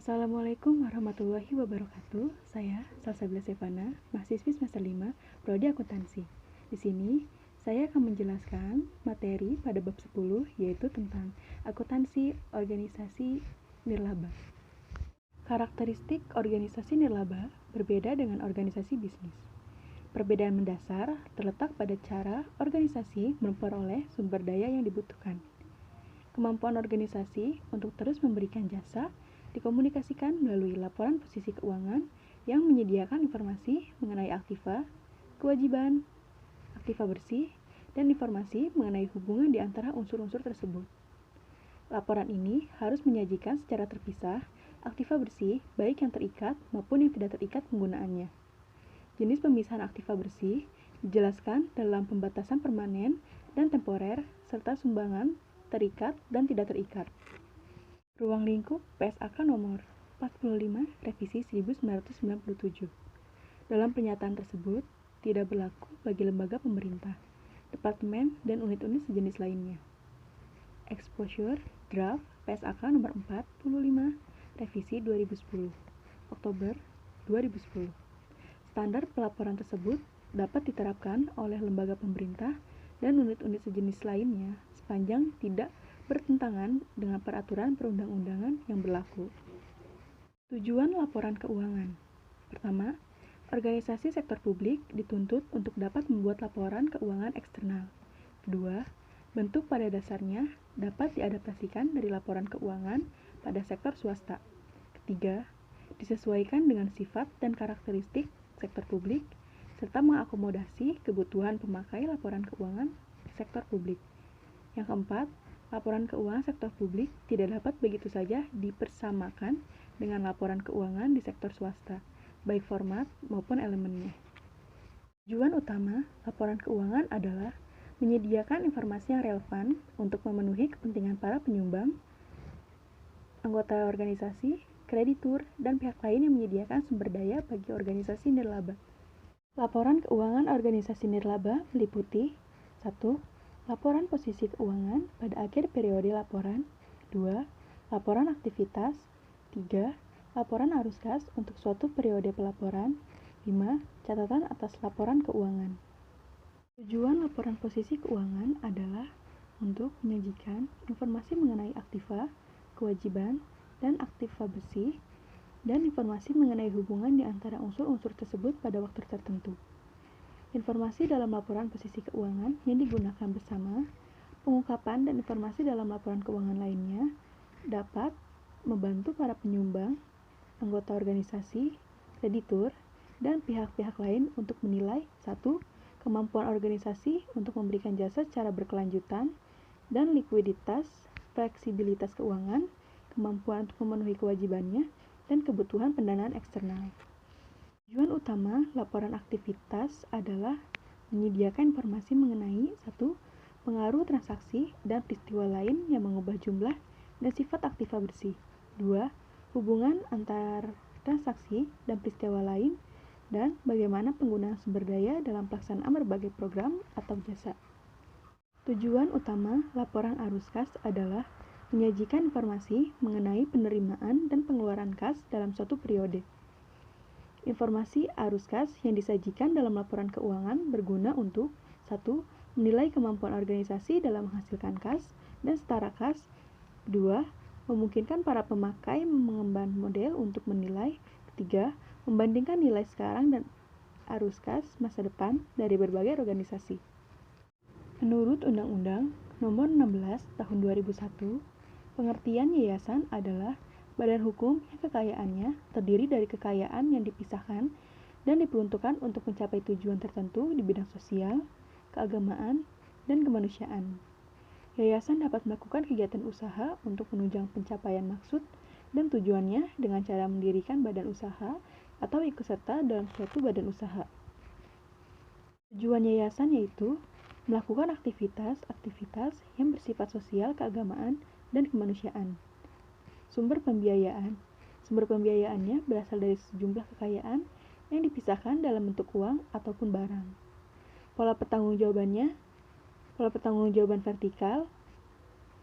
Assalamualaikum warahmatullahi wabarakatuh. Saya Salsabila Sevana, mahasiswi semester 5, Prodi Akuntansi. Di sini, saya akan menjelaskan materi pada bab 10, yaitu tentang akuntansi organisasi nirlaba. Karakteristik organisasi nirlaba berbeda dengan organisasi bisnis. Perbedaan mendasar terletak pada cara organisasi memperoleh sumber daya yang dibutuhkan. Kemampuan organisasi untuk terus memberikan jasa dikomunikasikan melalui laporan posisi keuangan yang menyediakan informasi mengenai aktiva, kewajiban, aktiva bersih, dan informasi mengenai hubungan di antara unsur-unsur tersebut. Laporan ini harus menyajikan secara terpisah aktiva bersih baik yang terikat maupun yang tidak terikat penggunaannya. Jenis pemisahan aktiva bersih dijelaskan dalam pembatasan permanen dan temporer serta sumbangan terikat dan tidak terikat. Ruang lingkup PSAK nomor 45 revisi 1997. Dalam pernyataan tersebut, tidak berlaku bagi lembaga pemerintah, departemen, dan unit-unit sejenis lainnya. Exposure Draft PSAK nomor 45 revisi 2010, Oktober 2010. Standar pelaporan tersebut dapat diterapkan oleh lembaga pemerintah dan unit-unit sejenis lainnya sepanjang tidak bertentangan dengan peraturan perundang-undangan yang berlaku. Tujuan laporan keuangan. Pertama, organisasi sektor publik dituntut untuk dapat membuat laporan keuangan eksternal. Kedua, bentuk pada dasarnya dapat diadaptasikan dari laporan keuangan pada sektor swasta. Ketiga, disesuaikan dengan sifat dan karakteristik sektor publik serta mengakomodasi kebutuhan pemakai laporan keuangan sektor publik. Yang keempat, laporan keuangan sektor publik tidak dapat begitu saja dipersamakan dengan laporan keuangan di sektor swasta, baik format maupun elemennya. Tujuan utama laporan keuangan adalah menyediakan informasi yang relevan untuk memenuhi kepentingan para penyumbang, anggota organisasi, kreditur, dan pihak lain yang menyediakan sumber daya bagi organisasi nirlaba. Laporan keuangan organisasi nirlaba meliputi 1. Laporan posisi keuangan pada akhir periode laporan. 2. Laporan aktivitas. 3. Laporan arus kas untuk suatu periode pelaporan. 5. Catatan atas laporan keuangan. Tujuan laporan posisi keuangan adalah untuk menyajikan informasi mengenai aktiva, kewajiban, dan aktiva bersih, dan informasi mengenai hubungan di antara unsur-unsur tersebut pada waktu tertentu. Informasi dalam laporan posisi keuangan yang digunakan bersama, pengungkapan dan informasi dalam laporan keuangan lainnya dapat membantu para penyumbang, anggota organisasi, kreditur, dan pihak-pihak lain untuk menilai 1. Kemampuan organisasi untuk memberikan jasa secara berkelanjutan dan likuiditas, fleksibilitas keuangan, kemampuan untuk memenuhi kewajibannya, dan kebutuhan pendanaan eksternal. Tujuan utama laporan aktivitas adalah menyediakan informasi mengenai 1. Pengaruh transaksi dan peristiwa lain yang mengubah jumlah dan sifat aktiva bersih. 2. Hubungan antar transaksi dan peristiwa lain dan bagaimana penggunaan sumber daya dalam pelaksanaan berbagai program atau jasa. Tujuan utama laporan arus kas adalah menyajikan informasi mengenai penerimaan dan pengeluaran kas dalam suatu periode. Informasi arus kas yang disajikan dalam laporan keuangan berguna untuk 1. Menilai kemampuan organisasi dalam menghasilkan kas dan setara kas. 2. Memungkinkan para pemakai mengemban model untuk menilai. 3. Membandingkan nilai sekarang dan arus kas masa depan dari berbagai organisasi. Menurut Undang-Undang Nomor 16 Tahun 2001, pengertian yayasan adalah badan hukum yang kekayaannya terdiri dari kekayaan yang dipisahkan dan diperuntukkan untuk mencapai tujuan tertentu di bidang sosial, keagamaan, dan kemanusiaan. Yayasan dapat melakukan kegiatan usaha untuk menunjang pencapaian maksud dan tujuannya dengan cara mendirikan badan usaha atau ikut serta dalam suatu badan usaha. Tujuan yayasan yaitu melakukan aktivitas-aktivitas yang bersifat sosial, keagamaan, dan kemanusiaan. Sumber pembiayaan. Sumber pembiayaannya berasal dari sejumlah kekayaan yang dipisahkan dalam bentuk uang ataupun barang. Pola pertanggungjawaban vertikal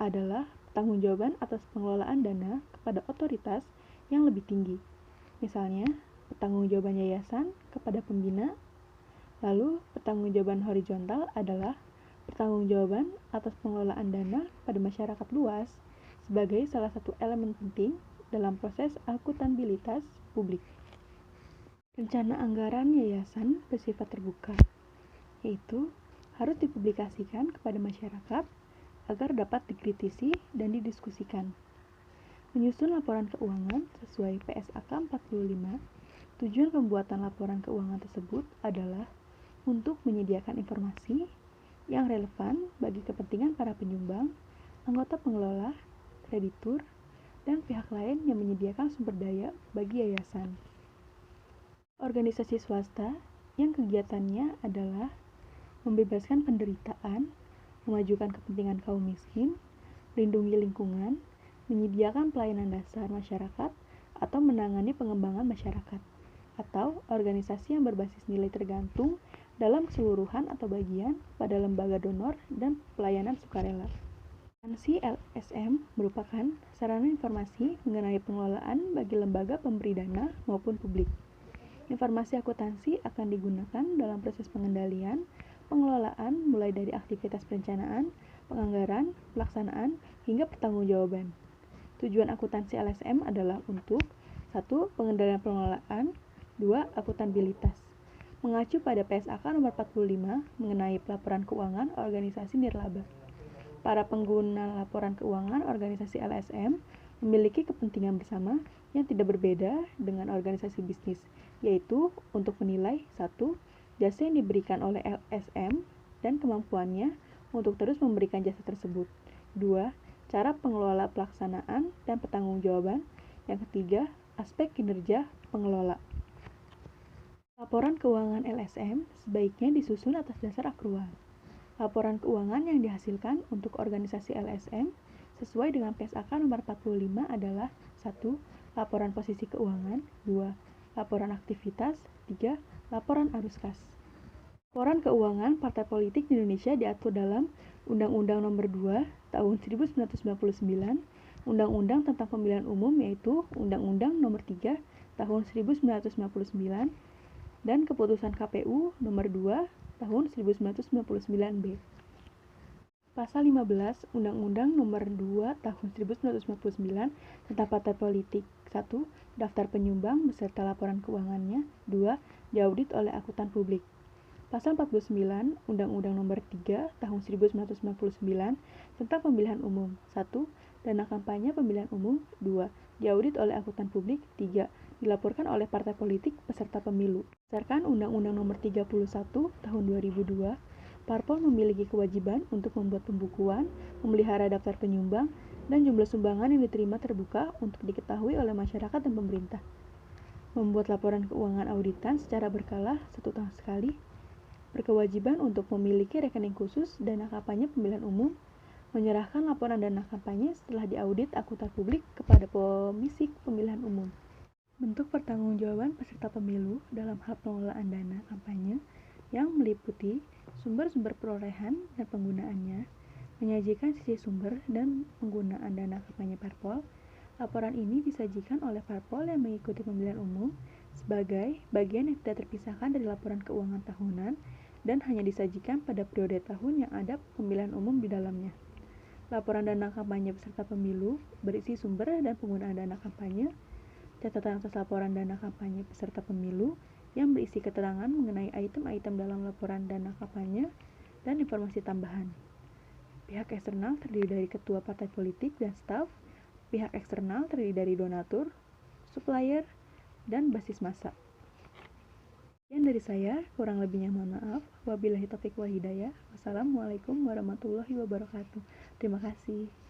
adalah pertanggungjawaban atas pengelolaan dana kepada otoritas yang lebih tinggi. Misalnya, pertanggungjawaban yayasan kepada pembina. Lalu, pertanggungjawaban horizontal adalah pertanggungjawaban atas pengelolaan dana pada masyarakat luas sebagai salah satu elemen penting dalam proses akuntabilitas publik. Rencana anggaran yayasan bersifat terbuka, yaitu harus dipublikasikan kepada masyarakat agar dapat dikritisi dan didiskusikan. Menyusun laporan keuangan sesuai PSAK 45, tujuan pembuatan laporan keuangan tersebut adalah untuk menyediakan informasi yang relevan bagi kepentingan para penyumbang, anggota pengelola, kreditur, dan pihak lain yang menyediakan sumber daya bagi yayasan. Organisasi swasta yang kegiatannya adalah membebaskan penderitaan, memajukan kepentingan kaum miskin, melindungi lingkungan, menyediakan pelayanan dasar masyarakat, atau menangani pengembangan masyarakat, atau organisasi yang berbasis nilai tergantung dalam keseluruhan atau bagian pada lembaga donor dan pelayanan sukarela. Akuntansi LSM merupakan sarana informasi mengenai pengelolaan bagi lembaga pemberi dana maupun publik. Informasi akuntansi akan digunakan dalam proses pengendalian, pengelolaan mulai dari aktivitas perencanaan, penganggaran, pelaksanaan, hingga pertanggungjawaban. Tujuan akuntansi LSM adalah untuk 1. Pengendalian pengelolaan, 2. Akuntabilitas. Mengacu pada PSAK nomor 45 mengenai pelaporan keuangan organisasi nirlaba. Para pengguna laporan keuangan organisasi LSM memiliki kepentingan bersama yang tidak berbeda dengan organisasi bisnis, yaitu untuk menilai 1. Jasa yang diberikan oleh LSM dan kemampuannya untuk terus memberikan jasa tersebut. 2. Cara pengelola pelaksanaan dan pertanggungjawaban. Yang ketiga, aspek kinerja pengelola. Laporan keuangan LSM sebaiknya disusun atas dasar akrual. Laporan keuangan yang dihasilkan untuk organisasi LSM sesuai dengan PSAK nomor 45 adalah 1. Laporan posisi keuangan, 2. Laporan aktivitas, 3. Laporan arus kas. Laporan keuangan partai politik di Indonesia diatur dalam Undang-Undang Nomor 2 Tahun 1999, Undang-Undang tentang Pemilihan Umum yaitu Undang-Undang Nomor 3 Tahun 1999, dan Keputusan KPU Nomor 2 Tahun 1999-B. Pasal 15 Undang-Undang Nomor 2 Tahun 1999 tentang Partai Politik. 1. Daftar penyumbang beserta laporan keuangannya. 2. Diaudit oleh akuntan publik. Pasal 49 Undang-Undang Nomor 3 Tahun 1999 tentang Pemilihan Umum. 1. Dana kampanye pemilihan umum. 2. Diaudit oleh akuntan publik. 3. Dilaporkan oleh partai politik peserta pemilu. Berdasarkan Undang-Undang Nomor 31 Tahun 2002, parpol memiliki kewajiban untuk membuat pembukuan, memelihara daftar penyumbang, dan jumlah sumbangan yang diterima terbuka untuk diketahui oleh masyarakat dan pemerintah. Membuat laporan keuangan auditan secara berkala 1 tahun sekali. Berkewajiban untuk memiliki rekening khusus dana kampanye pemilihan umum, menyerahkan laporan dana kampanye setelah diaudit akuntan publik kepada Komisi Pemilihan Umum. Bentuk pertanggungjawaban peserta pemilu dalam hal pengelolaan dana kampanye yang meliputi sumber-sumber perolehan dan penggunaannya, menyajikan sisi sumber dan penggunaan dana kampanye parpol. Laporan ini disajikan oleh parpol yang mengikuti pemilihan umum sebagai bagian yang tidak terpisahkan dari laporan keuangan tahunan dan hanya disajikan pada periode tahun yang ada pemilihan umum di dalamnya. Laporan dana kampanye peserta pemilu berisi sumber dan penggunaan dana kampanye, catatan atas laporan dana kampanye peserta pemilu yang berisi keterangan mengenai item-item dalam laporan dana kampanye dan informasi tambahan. Pihak eksternal terdiri dari ketua partai politik dan staf, pihak eksternal terdiri dari donatur, supplier, dan basis massa. Sekian dari saya, kurang lebihnya mohon maaf. Wabillahi taufiq wal hidayah. Wassalamualaikum warahmatullahi wabarakatuh. Terima kasih.